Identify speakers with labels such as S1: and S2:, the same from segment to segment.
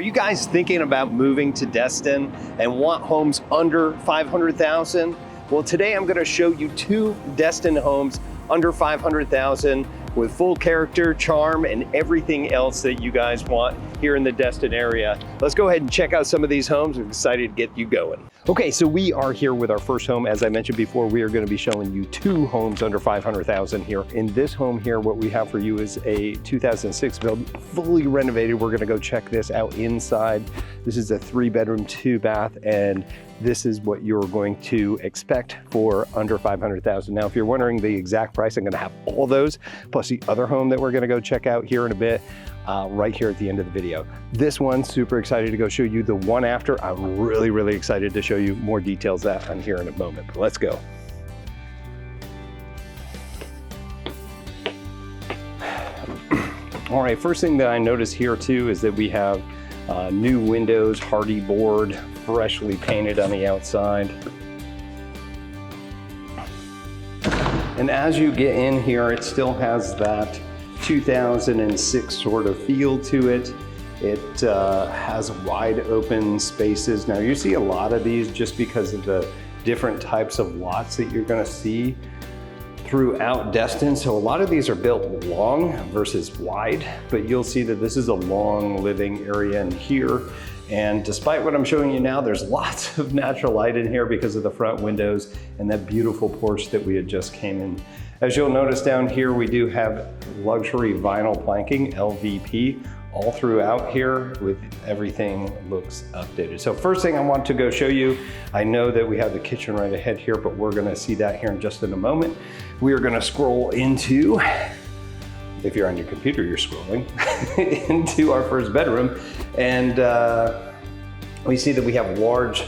S1: Are you guys thinking about moving to Destin and want homes under 500,000? Well, today I'm going to show you 2 Destin homes under 500,000 with full character, charm, and everything else that you guys want here in the Destin area. Let's go ahead and check out some of these homes. I'm excited to get you going. Okay, so we are here with our first home. As I mentioned before, we are going to be showing you 2 homes under 500,000 here. In this home here, what we have for you is a 2006 build, fully renovated. We're going to go check this out inside. This is a 3-bedroom, 2-bath, and this is what you're going to expect for under 500,000. Now, if you're wondering the exact price, I'm going to have all those, plus the other home that we're going to go check out here in a bit, right here at the end of the video. This one, super excited to go show you the one after. I'm really excited to show you more details that on here in a moment, but let's go. All right, first thing that I notice here too is that we have new windows, hardy board, freshly painted on the outside. And as you get in here, it still has that 2006 sort of feel to it. It has wide open spaces. Now you see a lot of these just because of the different types of lots that you're gonna see throughout Destin. So a lot of these are built long versus wide, but you'll see that this is a long living area in here. And despite what I'm showing you now, there's lots of natural light in here because of the front windows and that beautiful porch that we had just came in. As you'll notice down here, we do have luxury vinyl planking, LVP, all throughout here with everything looks updated. So first thing I want to go show you, I know that we have the kitchen right ahead here, but we're gonna see that here in just in a moment. We are gonna scroll into, if you're on your computer, you're scrolling, into our first bedroom. And we see that we have large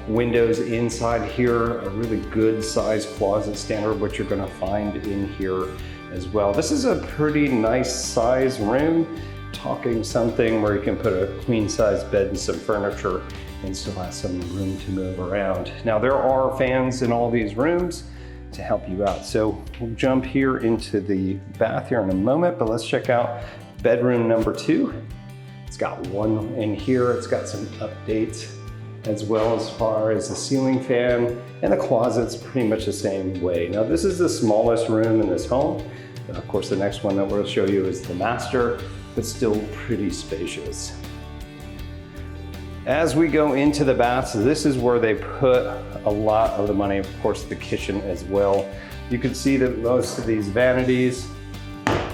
S1: windows inside here, a really good size closet, standard what you're gonna find in here as well. This is a pretty nice size room, talking something where you can put a queen size bed and some furniture and still have some room to move around. Now there are fans in all these rooms to help you out. So we'll jump here into the bath here in a moment, but let's check out bedroom number 2. It's got one in here. It's got some updates as well as far as the ceiling fan, and the closet's pretty much the same way. Now this is the smallest room in this home. And of course the next one that we'll show you is the master, but still pretty spacious. As we go into the baths, this is where they put a lot of the money, of course the kitchen as well. You can see that most of these vanities,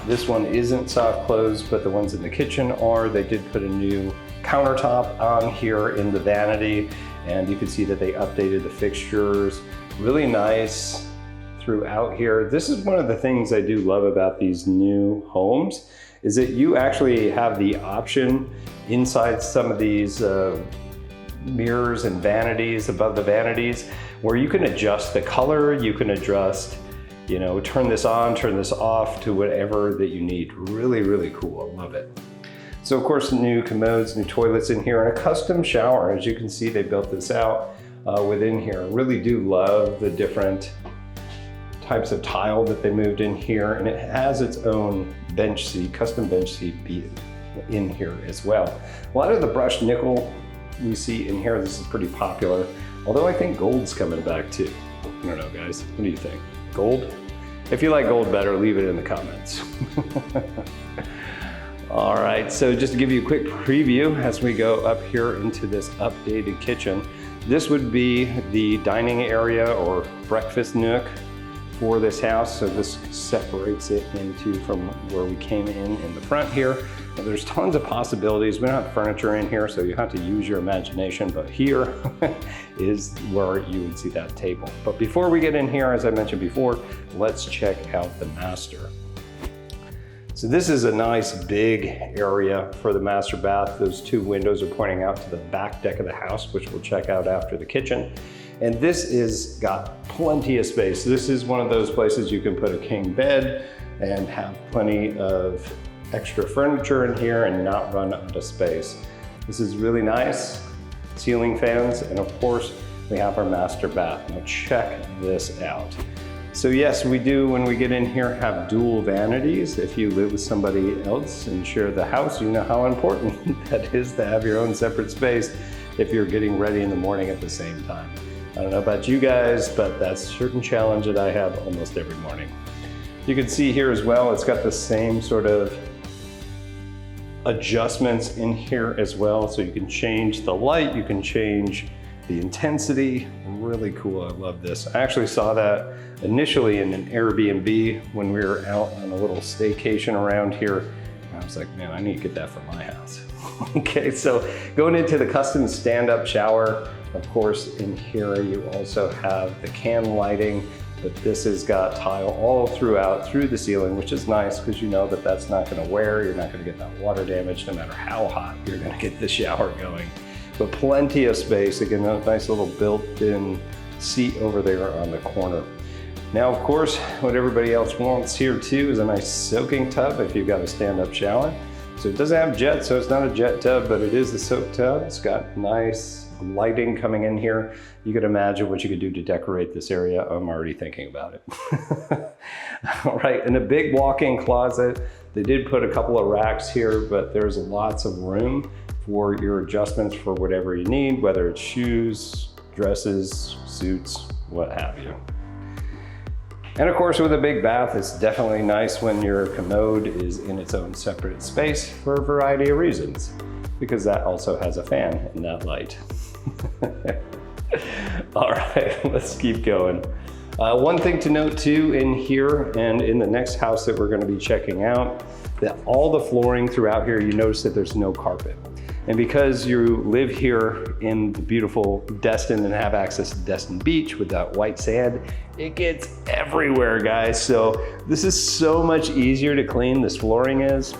S1: this one isn't soft close, but the ones in the kitchen are. They did put a new countertop on here in the vanity, and you can see that they updated the fixtures. Really nice throughout here. This is one of the things I do love about these new homes, is that you actually have the option inside some of these mirrors and vanities, above the vanities, where you can adjust the color, you can adjust, you know, turn this on, turn this off to whatever that you need. Really cool, I love it. So of course, new commodes, new toilets in here, and a custom shower. As you can see, they built this out within here. I really do love the different types of tile that they moved in here, and it has its own bench seat, custom bench seat in here as well. A lot of the brushed nickel you see in here, this is pretty popular, although I think gold's coming back too. I don't know, guys, what do you think? Gold? If you like gold better, leave it in the comments. All right, so just to give you a quick preview as we go up here into this updated kitchen, this would be the dining area or breakfast nook for this house. So this separates it into from where we came in the front here. Now, there's tons of possibilities. We don't have furniture in here, so you have to use your imagination, but here is where you would see that table. But before we get in here, as I mentioned before, let's check out the master. So this is a nice big area for the master bath. Those 2 windows are pointing out to the back deck of the house, which we'll check out after the kitchen. And this is got plenty of space. This is one of those places you can put a king bed and have plenty of extra furniture in here and not run out of space. This is really nice. Ceiling fans, and of course, we have our master bath. Now check this out. So yes, we do, when we get in here, have dual vanities. If you live with somebody else and share the house, you know how important that is to have your own separate space if you're getting ready in the morning at the same time. I don't know about you guys, but that's a certain challenge that I have almost every morning. You can see here as well, it's got the same sort of adjustments in here as well. So you can change the light, you can change the intensity. Really cool, I love this. I actually saw that initially in an Airbnb when we were out on a little staycation around here. I was like, man, I need to get that for my house. Okay, so going into the custom stand-up shower, of course, in here you also have the can lighting, but this has got tile all throughout through the ceiling, which is nice because you know that that's not going to wear. You're not going to get that water damage no matter how hot you're going to get the shower going. But plenty of space. Again, a nice little built-in seat over there on the corner. Now, of course, what everybody else wants here too is a nice soaking tub if you've got a stand-up shower. So it doesn't have jet, so it's not a jet tub, but it is the soak tub. It's got nice lighting coming in here. You could imagine what you could do to decorate this area. I'm already thinking about it. All right, and a big walk-in closet. They did put a couple of racks here, but there's lots of room for your adjustments for whatever you need, whether it's shoes, dresses, suits, what have you. And of course, with a big bath, it's definitely nice when your commode is in its own separate space for a variety of reasons, because that also has a fan in that light. All right, let's keep going. One thing to note too in here and in the next house that we're going to be checking out, that all the flooring throughout here, you notice that there's no carpet. And because you live here in the beautiful Destin and have access to Destin Beach with that white sand, it gets everywhere, guys. So this is so much easier to clean, this flooring is.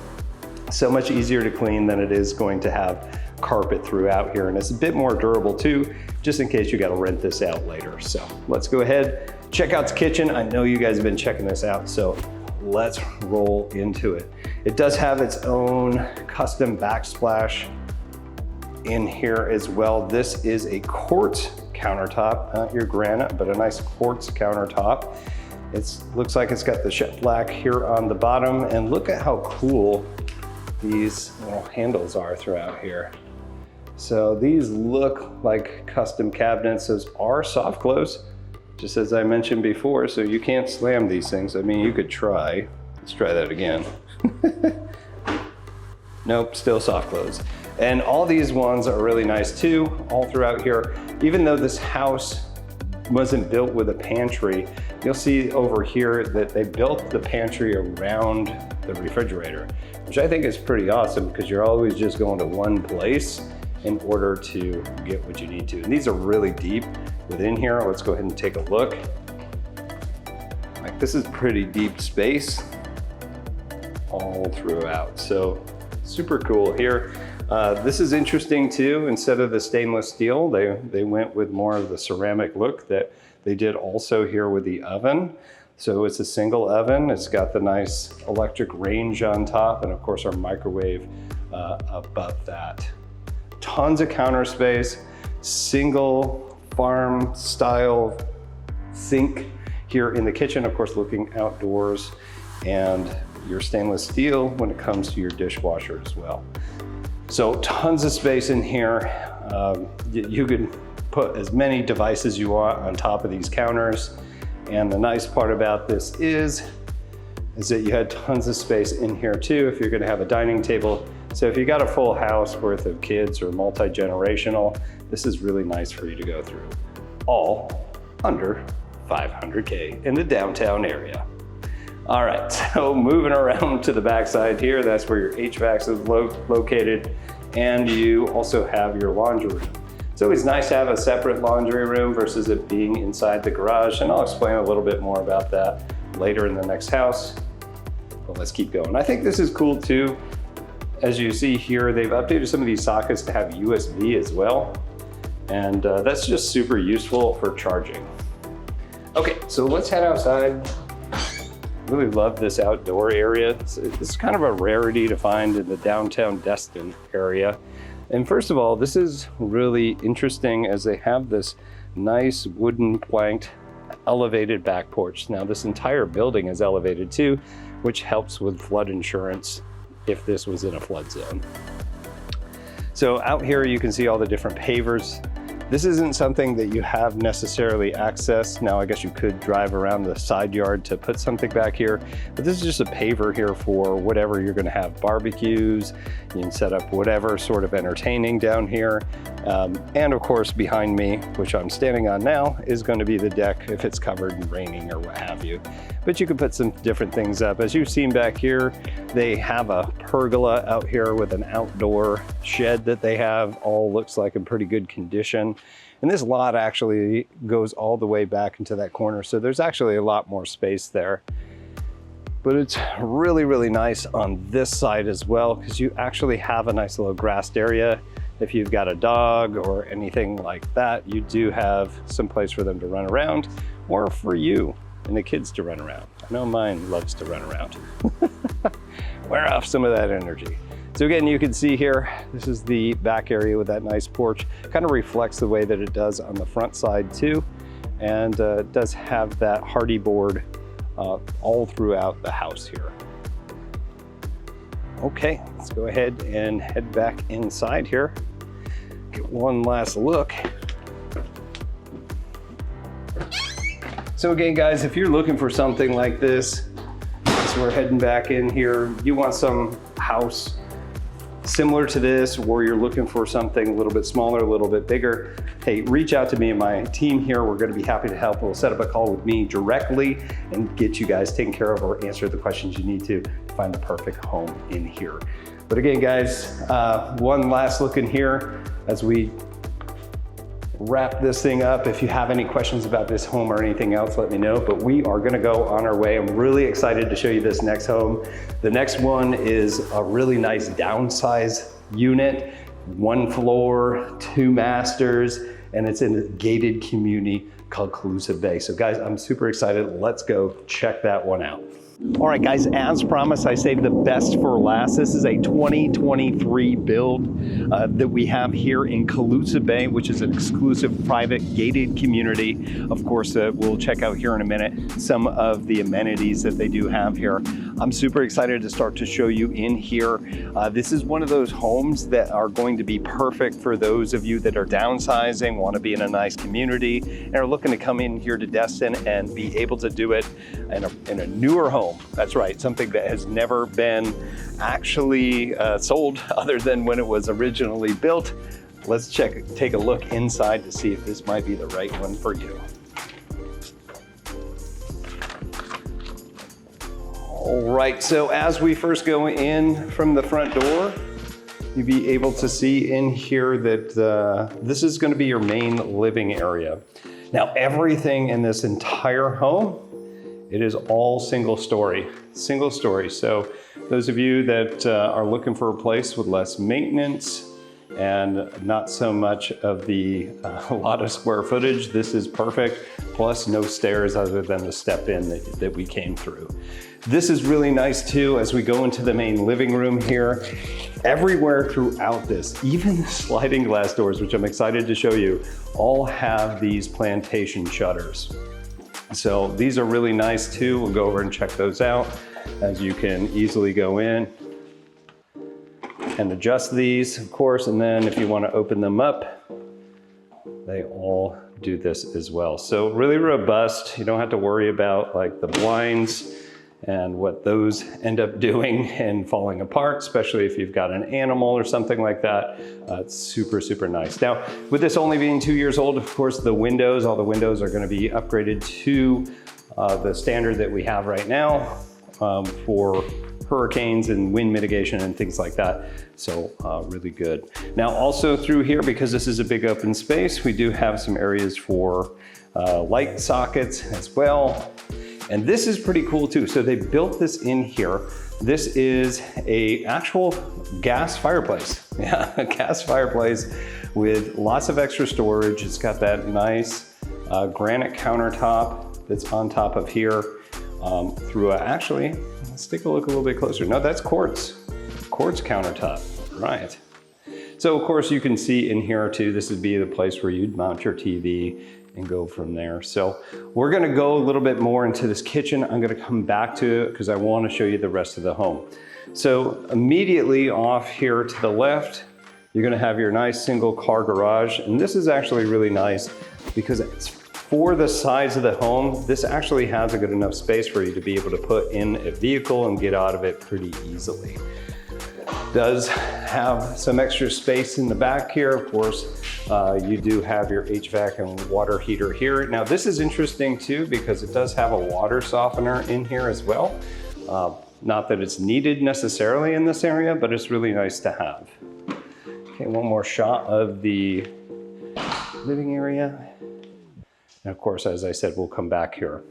S1: So much easier to clean than it is going to have carpet throughout here. And it's a bit more durable too, just in case you gotta rent this out later. So let's go ahead, check out the kitchen. I know you guys have been checking this out, so let's roll into it. It does have its own custom backsplash in here as well. This is a quartz countertop, not your granite, but a nice quartz countertop. It looks like it's got the jet black here on the bottom, and look at how cool these little handles are throughout here. So these look like custom cabinets. Those are soft close, just as I mentioned before, so you can't slam these things. I mean, you could try. Let's try that again. Nope, still soft close. And all these ones are really nice too, all throughout here. Even though this house wasn't built with a pantry, you'll see over here that they built the pantry around the refrigerator, which I think is pretty awesome because you're always just going to one place in order to get what you need to. And these are really deep within here. Let's go ahead and take a look. Like, this is pretty deep space all throughout. So super cool here. This is interesting too. Instead of the stainless steel, they went with more of the ceramic look that they did also here with the oven. So it's a single oven. It's got the nice electric range on top, and of course our microwave above that. Tons of counter space, single farm style sink here in the kitchen, of course looking outdoors, and your stainless steel when it comes to your dishwasher as well. So tons of space in here. You can put as many devices you want on top of these counters. And the nice part about this is that you had tons of space in here too if you're gonna have a dining table. So if you got a full house worth of kids or multi-generational, this is really nice for you to go through. All under $500K in the downtown area. All right, so moving around to the backside here, that's where your HVAC is located, and you also have your laundry room. It's always nice to have a separate laundry room versus it being inside the garage, and I'll explain a little bit more about that later in the next house. But let's keep going. I think this is cool too. As you see here, they've updated some of these sockets to have USB as well, and that's just super useful for charging. Okay, so let's head outside. Really love this outdoor area. It's kind of a rarity to find in the downtown Destin area. And first of all, this is really interesting as they have this nice wooden planked elevated back porch. Now this entire building is elevated too, which helps with flood insurance if this was in a flood zone. So out here you can see all the different pavers. This isn't something that you have necessarily access. Now I guess you could drive around the side yard to put something back here, but this is just a paver here for whatever you're gonna have, barbecues. You can set up whatever sort of entertaining down here. And of course behind me, which I'm standing on now, is gonna be the deck if it's covered and raining or what have you. But you can put some different things up. As you've seen back here, they have a pergola out here with an outdoor shed that they have. All looks like in pretty good condition. And this lot actually goes all the way back into that corner. So there's actually a lot more space there. But it's really, really nice on this side as well, because you actually have a nice little grassed area. If you've got a dog or anything like that, you do have some place for them to run around, or for you and the kids to run around. I know mine loves to run around. Wear off some of that energy. So again, you can see here, this is the back area with that nice porch. Kind of reflects the way that it does on the front side too. And it does have that hardy board all throughout the house here. Okay, let's go ahead and head back inside here. Get one last look. So again, guys, if you're looking for something like this, as we're heading back in here, you want some house similar to this, or you're looking for something a little bit smaller, a little bit bigger, hey, reach out to me and my team here. We're going to be happy to help. We'll set up a call with me directly and get you guys taken care of or answer the questions you need to find the perfect home in here. But again, guys, one last look in here as we wrap this thing up. If you have any questions about this home or anything else, let me know, but we are gonna go on our way. I'm really excited to show you this next home. The next one is a really nice downsize unit, 1 floor, 2 masters, and it's in a gated community called Coldwell Bay. So guys, I'm super excited. Let's go check that one out. All right, guys, as promised, I saved the best for last. This is a 2023 build that we have here in Coldwell Bay, which is an exclusive private gated community. Of course, we'll check out here in a minute some of the amenities that they do have here. I'm super excited to start to show you in here. This is one of those homes that are going to be perfect for those of you that are downsizing, want to be in a nice community, and are looking to come in here to Destin and be able to do it in a newer home. That's right, something that has never been actually sold other than when it was originally built. Let's take a look inside to see if this might be the right one for you. All right, so as we first go in from the front door, you'll be able to see in here that this is going to be your main living area. Now, everything in this entire home, it is all single story. So those of you that are looking for a place with less maintenance and not so much of the lot of square footage, this is perfect. Plus no stairs other than the step in that we came through. This is really nice too, as we go into the main living room here. Everywhere throughout this, even the sliding glass doors, which I'm excited to show you, all have these plantation shutters. So these are really nice too. We'll go over and check those out, as you can easily go in and adjust these, of course. And then if you want to open them up, they all do this as well. So really robust. You don't have to worry about like the blinds and what those end up doing and falling apart, especially if you've got an animal or something like that. It's super, super nice. Now, with this only being 2 years old, of course, the windows, all the windows are gonna be upgraded to the standard that we have right now for hurricanes and wind mitigation and things like that. So really good. Now, also through here, because this is a big open space, we do have some areas for light sockets as well. And this is pretty cool too. So they built this in here. This is a actual gas fireplace. Yeah, a gas fireplace with lots of extra storage. It's got that nice granite countertop that's on top of here through actually, let's take a look a little bit closer. No, that's quartz countertop, right. So of course you can see in here too, this would be the place where you'd mount your TV and go from there. So we're gonna go a little bit more into this kitchen. I'm gonna come back to it because I wanna show you the rest of the home. So immediately off here to the left, you're gonna have your nice single car garage. And this is actually really nice because it's for the size of the home, this actually has a good enough space for you to be able to put in a vehicle and get out of it pretty easily. Does have some extra space in the back here. Of course, you do have your HVAC and water heater here. Now this is interesting too because it does have a water softener in here as well. Not that it's needed necessarily in this area, but it's really nice to have. Okay, one more shot of the living area. And of course, as I said, we'll come back here.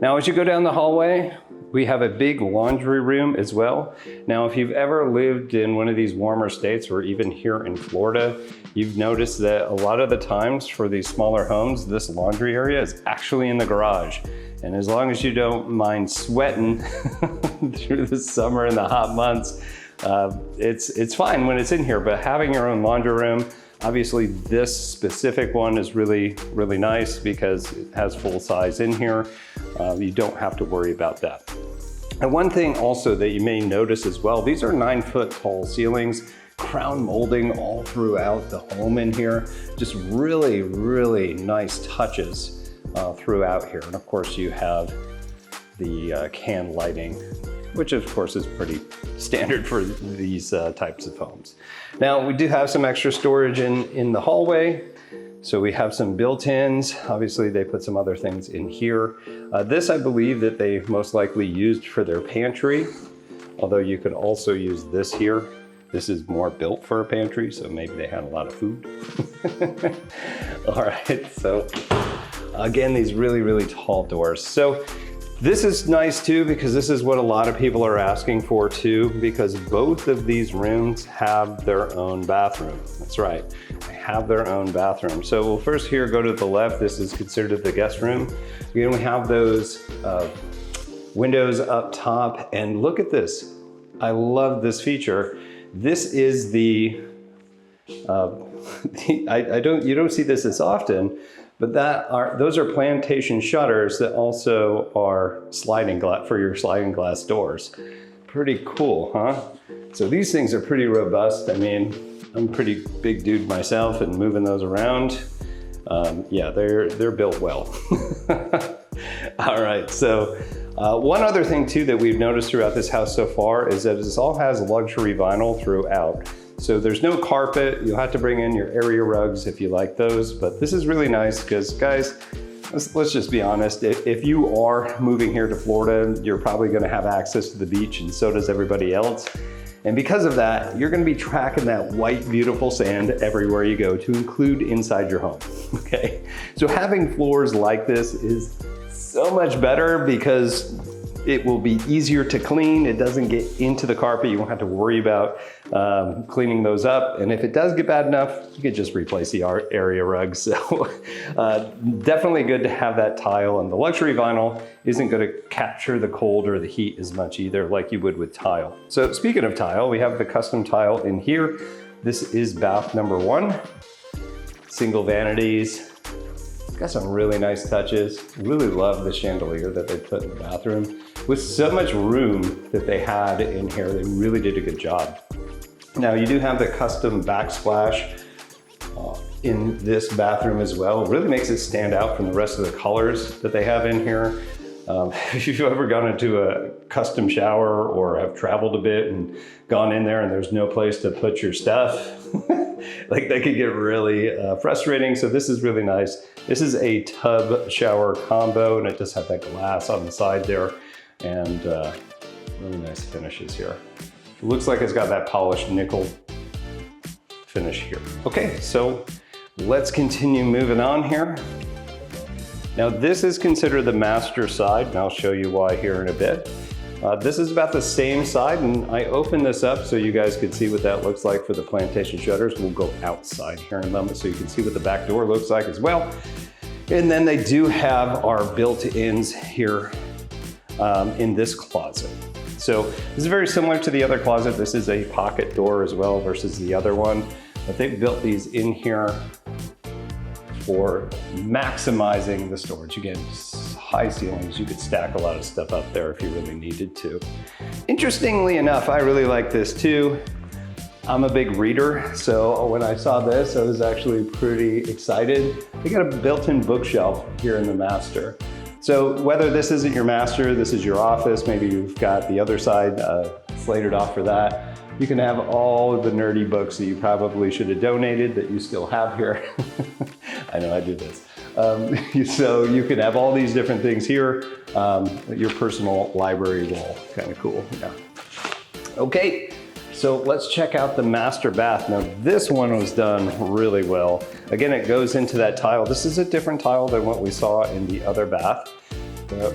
S1: Now, as you go down the hallway, we have a big laundry room as well. Now, if you've ever lived in one of these warmer states or even here in Florida, you've noticed that a lot of the times for these smaller homes, this laundry area is actually in the garage. And as long as you don't mind sweating through the summer and the hot months, it's fine when it's in here, but having your own laundry room, obviously this specific one is really, really nice because it has full size in here. You don't have to worry about that. And one thing also that you may notice as well, these are 9-foot tall ceilings, crown molding all throughout the home in here. Just really, really nice touches throughout here. And of course you have the can lighting, which of course is pretty standard for these types of homes. Now we do have some extra storage in the hallway. So we have some built-ins. Obviously they put some other things in here. This I believe that they most likely used for their pantry, although you could also use this here. This is more built for a pantry, so maybe they had a lot of food. All right, so again, these really, really tall doors. So this is nice too, because this is what a lot of people are asking for too, because both of these rooms have their own bathroom. That's right, they have their own bathroom. So we'll first here go to the left. This is considered the guest room. Again, we have those windows up top, and look at this. I love this feature. This is the, you don't see this as often, but those are plantation shutters that also are sliding glass for your sliding glass doors. Pretty cool, huh? So these things are pretty robust. I mean, I'm a pretty big dude myself, and moving those around, yeah, they're built well. All right, so one other thing too that we've noticed throughout this house so far is that this all has luxury vinyl throughout. So there's no carpet. You'll have to bring in your area rugs if you like those, but this is really nice because guys, let's just be honest. If you are moving here to Florida, you're probably gonna have access to the beach, and so does everybody else. And because of that, you're gonna be tracking that white, beautiful sand everywhere you go, to include inside your home, okay? So having floors like this is so much better because it will be easier to clean. It doesn't get into the carpet. You won't have to worry about cleaning those up. And if it does get bad enough, you could just replace the area rugs. So definitely good to have that tile. And the luxury vinyl isn't going to capture the cold or the heat as much either, like you would with tile. So speaking of tile, we have the custom tile in here. This is bath number 1. Single vanities. Got some really nice touches. Really love the chandelier that they put in the bathroom. With so much room that they had in here, they really did a good job. Now you do have the custom backsplash in this bathroom as well. It really makes it stand out from the rest of the colors that they have in here. If you've ever gone into a custom shower or have traveled a bit and gone in there and there's no place to put your stuff, like that could get really frustrating. So this is really nice. This is a tub shower combo, and it does have that glass on the side there, and really nice finishes here. It looks like it's got that polished nickel finish here. Okay, so let's continue moving on here. Now this is considered the master side, and I'll show you why here in a bit. This is about the same side, and I opened this up so you guys could see what that looks like for the plantation shutters. We'll go outside here in a moment so you can see what the back door looks like as well. And then they do have our built-ins here in this closet. So this is very similar to the other closet. This is a pocket door as well versus the other one, but they've built these in here for maximizing the storage. Again, high ceilings, you could stack a lot of stuff up there if you really needed to. Interestingly enough, I really like this too. I'm a big reader, so when I saw this, I was actually pretty excited. They got a built-in bookshelf here in the master. So whether this isn't your master, this is your office, maybe you've got the other side slated off for that, you can have all of the nerdy books that you probably should have donated that you still have here. I know I do this. So you can have all these different things here, your personal library wall, kind of cool, yeah. Okay. So let's check out the master bath. Now this one was done really well. Again, it goes into that tile. This is a different tile than what we saw in the other bath.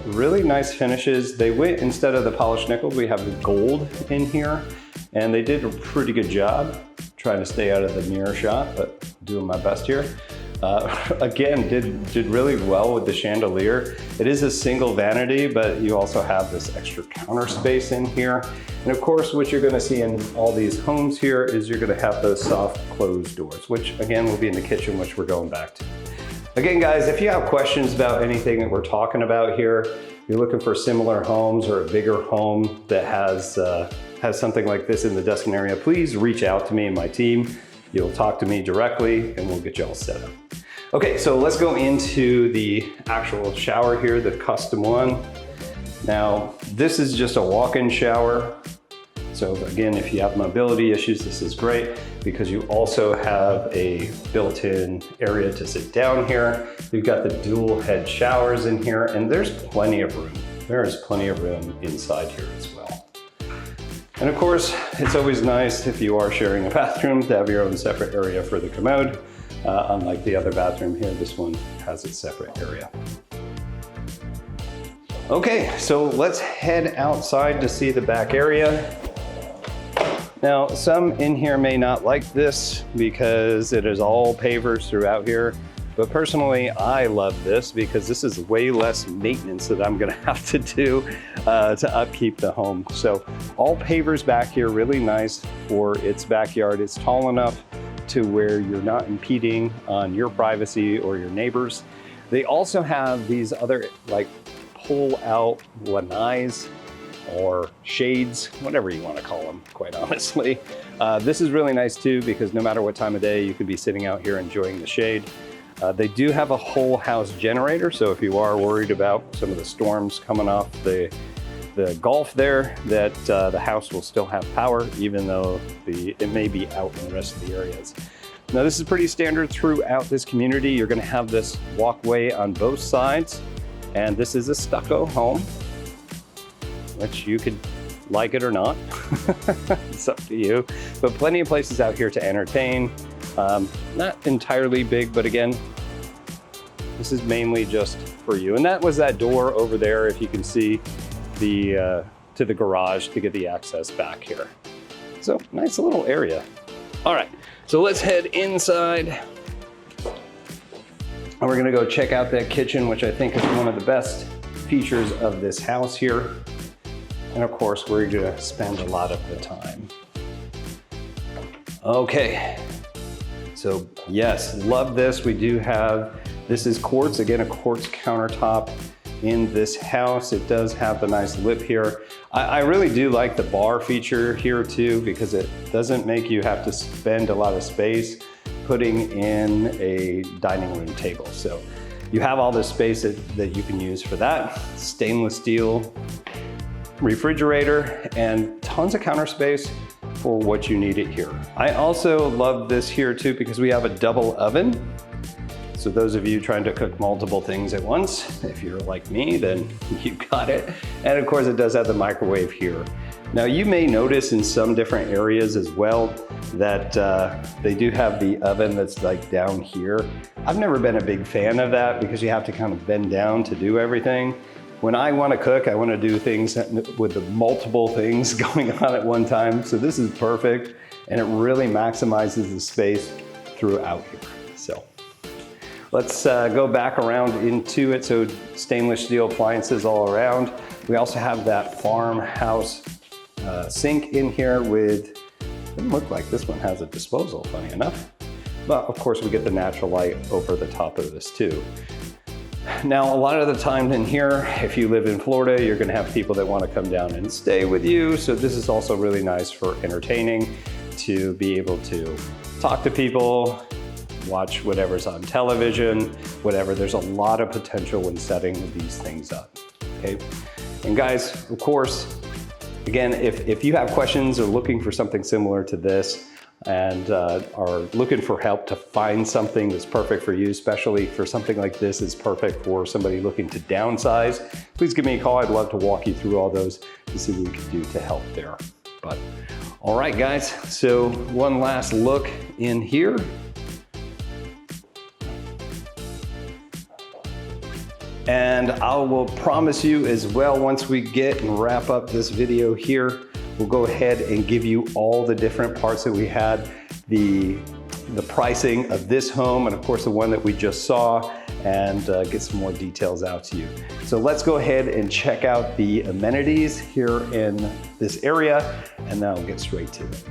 S1: Really nice finishes. They went, instead of the polished nickel, we have the gold in here. And they did a pretty good job trying to stay out of the mirror shot, but doing my best here. Again, did really well with the chandelier. It is a single vanity, but you also have this extra counter space in here. And of course, what you're gonna see in all these homes here is you're gonna have those soft closed doors, which again will be in the kitchen, which we're going back to. Again, guys, if you have questions about anything that we're talking about here, you're looking for similar homes or a bigger home that has something like this in the Destin area, please reach out to me and my team. You'll talk to me directly and we'll get you all set up. Okay, so let's go into the actual shower here, the custom one. Now, this is just a walk-in shower. So again, if you have mobility issues, this is great because you also have a built-in area to sit down here. You've got the dual head showers in here, and there's plenty of room. There is plenty of room inside here as well. And of course, it's always nice if you are sharing a bathroom to have your own separate area for the commode. Unlike the other bathroom here, this one has its separate area. Okay, so let's head outside to see the back area. Now, some in here may not like this because it is all pavers throughout here, but personally, I love this because this is way less maintenance that I'm gonna have to do to upkeep the home. So all pavers back here, really nice for its backyard. It's tall enough to where you're not impeding on your privacy or your neighbors. They also have these other like pull out lanais or shades, whatever you want to call them, quite honestly. This is really nice too because no matter what time of day, you could be sitting out here enjoying the shade. They do have a whole house generator, so if you are worried about some of the storms coming off the Gulf there, that the house will still have power even though it may be out in the rest of the areas. Now this is pretty standard throughout this community. You're going to have this walkway on both sides, and this is a stucco home, which you could like it or not. It's up to you, but plenty of places out here to entertain. Not entirely big, but again, this is mainly just for you. And that was that door over there, if you can see, to the garage to get the access back here. So nice little area. All right, so let's head inside. And we're gonna go check out that kitchen, which I think is one of the best features of this house here. And of course, we're gonna spend a lot of the time. Okay, so yes, love this. We do have, this is quartz, again, a quartz countertop in this house. It does have the nice lip here. I really do like the bar feature here too, because it doesn't make you have to spend a lot of space putting in a dining room table. So you have all this space that you can use for that. Stainless steel refrigerator and tons of counter space for what you need it here. I also love this here too because we have a double oven. So those of you trying to cook multiple things at once, if you're like me, then you got it. And of course it does have the microwave here. Now you may notice in some different areas as well that they do have the oven that's like down here. I've never been a big fan of that because you have to kind of bend down to do everything. When I want to cook, I want to do things with the multiple things going on at one time. So this is perfect, and it really maximizes the space throughout here. So let's go back around into it. So stainless steel appliances all around. We also have that farmhouse sink in here with, it doesn't look like this one has a disposal, funny enough. But of course we get the natural light over the top of this too. Now, a lot of the time in here, if you live in Florida, you're gonna have people that wanna come down and stay with you. So this is also really nice for entertaining, to be able to talk to people, watch whatever's on television, whatever. There's a lot of potential when setting these things up, okay? And guys, of course, again, if you have questions or looking for something similar to this, and are looking for help to find something that's perfect for you, especially for something like this is perfect for somebody looking to downsize, please give me a call. I'd love to walk you through all those to see what we can do to help there. But all right, guys, so one last look in here. And I will promise you as well, once we get and wrap up this video here, we'll go ahead and give you all the different parts that we had, the pricing of this home, and of course the one that we just saw, and get some more details out to you. So let's go ahead and check out the amenities here in this area, and then I'll get straight to it.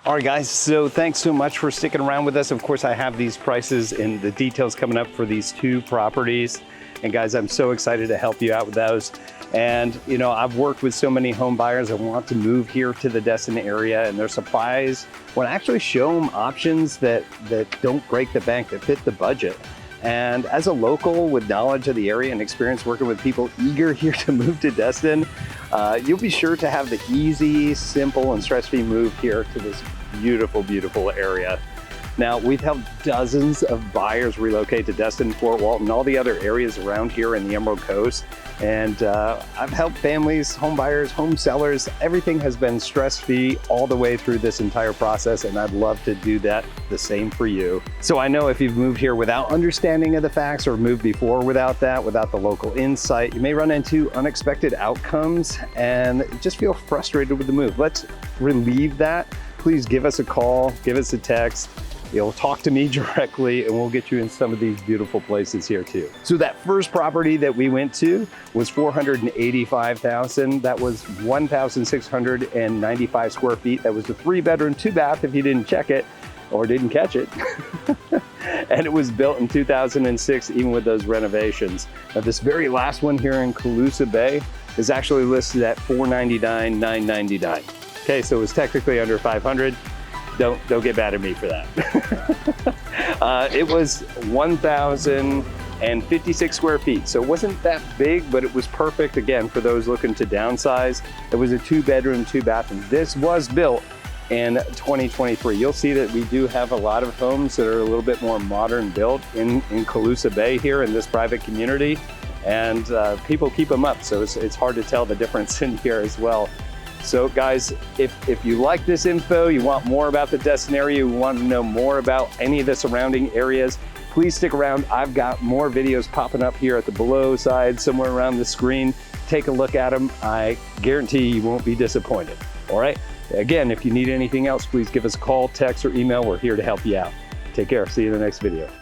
S1: All right, guys, so thanks so much for sticking around with us. Of course, I have these prices and the details coming up for these two properties. And guys, I'm so excited to help you out with those. And you know, I've worked with so many home buyers that want to move here to the Destin area, and they're surprised when I actually show them options that don't break the bank, that fit the budget. And as a local with knowledge of the area and experience working with people eager here to move to Destin, you'll be sure to have the easy, simple, and stress-free move here to this beautiful, beautiful area. Now, we've helped dozens of buyers relocate to Destin-Fort, Walton, all the other areas around here in the Emerald Coast. And I've helped families, home buyers, home sellers. Everything has been stress-free all the way through this entire process, and I'd love to do that the same for you. So I know if you've moved here without understanding of the facts, or moved before without that, without the local insight, you may run into unexpected outcomes and just feel frustrated with the move. Let's relieve that. Please give us a call, give us a text. You'll talk to me directly, and we'll get you in some of these beautiful places here too. So that first property that we went to was $485,000. That was 1,695 square feet. That was a 3-bedroom, 2-bath if you didn't check it or didn't catch it. And it was built in 2006, even with those renovations. Now, this very last one here in Coldwell Bay is actually listed at $499,999. Okay, so it was technically under 500. Don't get mad at me for that. It was 1,056 square feet. So it wasn't that big, but it was perfect, again, for those looking to downsize. It was a 2-bedroom, 2-bath, and this was built in 2023. You'll see that we do have a lot of homes that are a little bit more modern built in Coldwell Bay here in this private community. And people keep them up, so it's hard to tell the difference in here as well. So guys, if you like this info, you want more about the Destin area, you want to know more about any of the surrounding areas, please stick around. I've got more videos popping up here at the below side, somewhere around the screen. Take a look at them. I guarantee you won't be disappointed. All right? Again, if you need anything else, please give us a call, text, or email. We're here to help you out. Take care. See you in the next video.